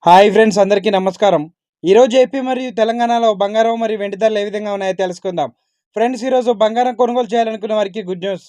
Hi friends, అందరికీ నమస్కారం. ఈరోజు ఏపీ మరియు తెలంగాణలో బంగారం మరియు వెండి ధరలు ఏ విధంగా ఉన్నాయో తెలుసుకుందాం. ఫ్రెండ్స్, ఈరోజు బంగారం కొనుగోలు చేయాలనుకునే వారికి గుడ్ న్యూస్.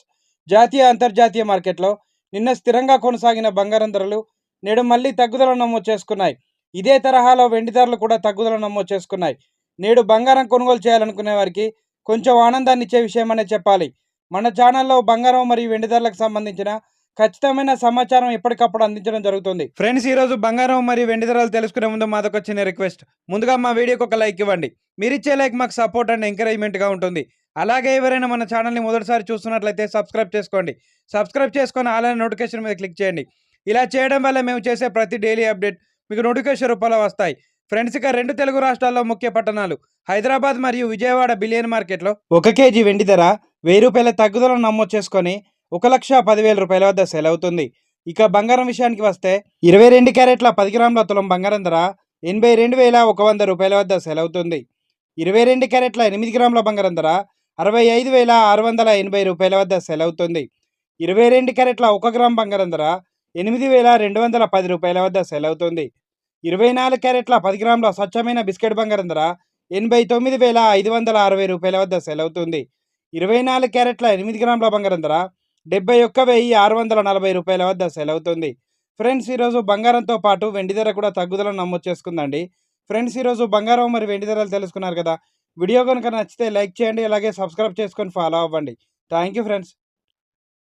జాతీయ అంతర్జాతీయ మార్కెట్లో నిన్న స్థిరంగా కొనసాగిన బంగారం ధరలు నేడు మళ్ళీ తగ్గుదల నమోదు చేసుకున్నాయి. ఇదే తరహాలో వెండి ధరలు కూడా తగ్గుదల నమోదు చేసుకున్నాయి. నేడు బంగారం కొనుగోలు చేయాలనుకునే వారికి కొంచెం ఆనందాన్ని ఇచ్చే విషయమనే చెప్పాలి. మన ఛానల్లో బంగారం మరియు వెండి ధరలకు సంబంధించిన ఖచ్చితమైన సమాచారం ఎప్పటికప్పుడు అందించడం జరుగుతుంది. ఫ్రెండ్స్, ఈరోజు బంగారం మరియు వెండి ధరలు తెలుసుకునే ముందు మాదొక చిన్న రిక్వెస్ట్. ముందుగా మా వీడియోకి ఒక లైక్ ఇవ్వండి. మీరు ఇచ్చే లైక్ మాకు సపోర్ట్ అండ్ ఎంకరేజ్మెంట్గా ఉంటుంది. అలాగే ఎవరైనా మన ఛానల్ని మొదటిసారి చూస్తున్నట్లయితే సబ్స్క్రైబ్ చేసుకోండి. సబ్స్క్రైబ్ చేసుకొని ఆల్ నోటిఫికేషన్ మీద క్లిక్ చేయండి. ఇలా చేయడం వల్ల మేము చేసే ప్రతి డైలీ అప్డేట్ మీకు నోటిఫికేషన్ రూపంలో వస్తాయి. ఫ్రెండ్స్, ఇక రెండు తెలుగు రాష్ట్రాల్లో ముఖ్య పట్టణాలు హైదరాబాద్ మరియు విజయవాడ బిలియన్ మార్కెట్లో 1 కేజీ వెండి ధర ₹1000 తగ్గుదలను నమోదు చేసుకొని 1,10,000 వద్ద సేల్ అవుతుంది. ఇక బంగారం విషయానికి వస్తే 22 క్యారెట్ల 10 గ్రాముల తులం బంగారం ధర ₹82,100 వద్ద సేల్ అవుతుంది. 22 క్యారెట్ల 8 గ్రాముల బంగారం ధర ₹65,680 వద్ద సేల్ అవుతుంది. 22 క్యారెట్ల 1 గ్రామ్ బంగారం ధర ₹8,210 వద్ద సేల్ అవుతుంది. 24 క్యారెట్ల 10 గ్రాముల స్వచ్ఛమైన బిస్కెట్ బంగారం ధర ₹89,560 వద్ద సేల్ అవుతుంది. 24 క్యారెట్ల 8 గ్రాముల బంగారం ధర ₹71,640 వద్ద సేల్ అవుతుంది. ఫ్రెండ్స్, ఈరోజు బంగారంతో పాటు వెండి ధర కూడా తగ్గుదలను నమోదు చేసుకుందండి. ఫ్రెండ్స్, ఈరోజు బంగారం మరి వెండి ధరలు తెలుసుకున్నారు కదా. వీడియో కనుక నచ్చితే లైక్ చేయండి. అలాగే సబ్స్క్రైబ్ చేసుకొని ఫాలో అవ్వండి. Thank you friends.